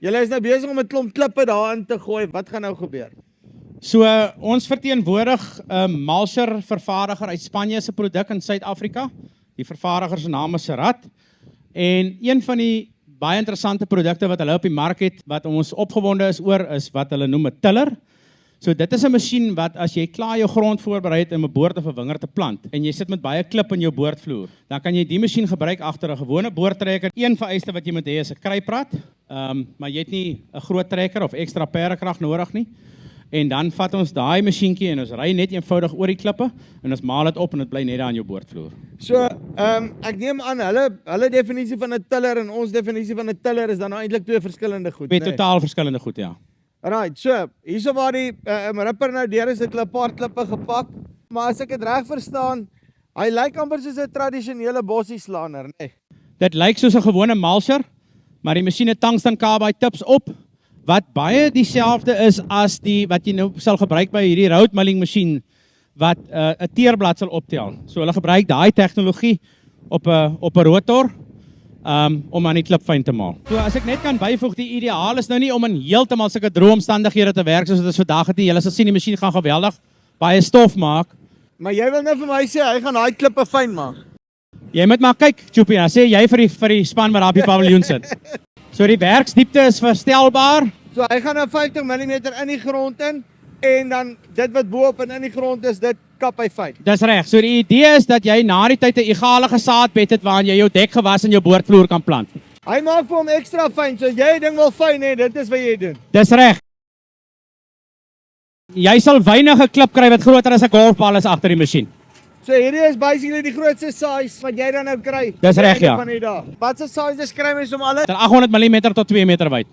Julle is nou besig om 'n klomp klippe daarin te gooi. Wat gaan nou gebeur? So ons verteenwoordig 'n mulcher vervaardiger uit Spanje se produk in Suid-Afrika. Die vervaardiger se naam is Serat. En een van die baie interessante produkte wat hulle op die mark het, wat ons opgewonde is oor, is wat hulle noem 'n tiller. So dit is 'n masjien wat as jy klaar jou grond voorberei het om 'n boord of 'n wingerd te plant en jy sit met baie klip in jou boordvloer, dan kan jy die masjien gebruik agter 'n gewone boordtrekker. Een vereiste wat jy moet hê is 'n kruiprad, maar jy het nie 'n groot trekker of ekstra perekrag nodig nie. En dan vat ons daai masjienkie en ons ry net eenvoudig oor die klippe en ons maal dit op en dit bly net daar aan jou boordvloer. So, ek neem aan hulle definisie van 'n tiller en ons definisie van 'n tiller is dan nou eintlik twee verskillende goed, Twee totaal verskillende goed, ja. Right, so, hierso waar die ripper nou deur is, het hulle 'n paar klippe gepak, maar as ek dit reg verstaan, hy lyk amper soos 'n tradisionele bossieslaner, nee. Dit lyk soos 'n gewone mulcher, maar die masjien het tungsten carbide tips op, wat baie dieselfde is as die wat jy nou sal gebruik by hierdie road milling masjien wat 'n teerblad sal optel. So hulle gebruik daai tegnologie op 'n rotor om aan die klip fyn te maal. So as ek net kan byvoeg, die ideaal is nou nie om in heeltemal sulke droë omstandighede te werk soos dit is vandag het nie. Julle sal sien die masjien gaan geweldig baie stof maak. Maar jy wil nou vir my sê hy gaan daai klippe fyn maak. Jy moet maar kyk, Choopie, dan sê jy vir die span wat daar op die paviljoen sit. So die werksdiepte is verstelbaar. So hy gaan nou 50 mm in die grond in en dan dit wat bo-op en in die grond is, dit kap hy fyn. Dis reg. So die idee is dat jy na die tyd 'n egalige saadbed het waarin jy jou dekgewas in jou boordvloer kan plant. Hy maak vir hom ekstra fyn, so as jy 'n ding wil fyn hê, dit is wat jy doen. Dis reg. Jy sal wynige klip kry wat groter as 'n golfbal is agter die masjien. So hierdie is basically die grootste size wat jy dan nou kry. Dis reg, ja. Wat se size kry mens om alles? Van 800 mm tot 2 meter wyd.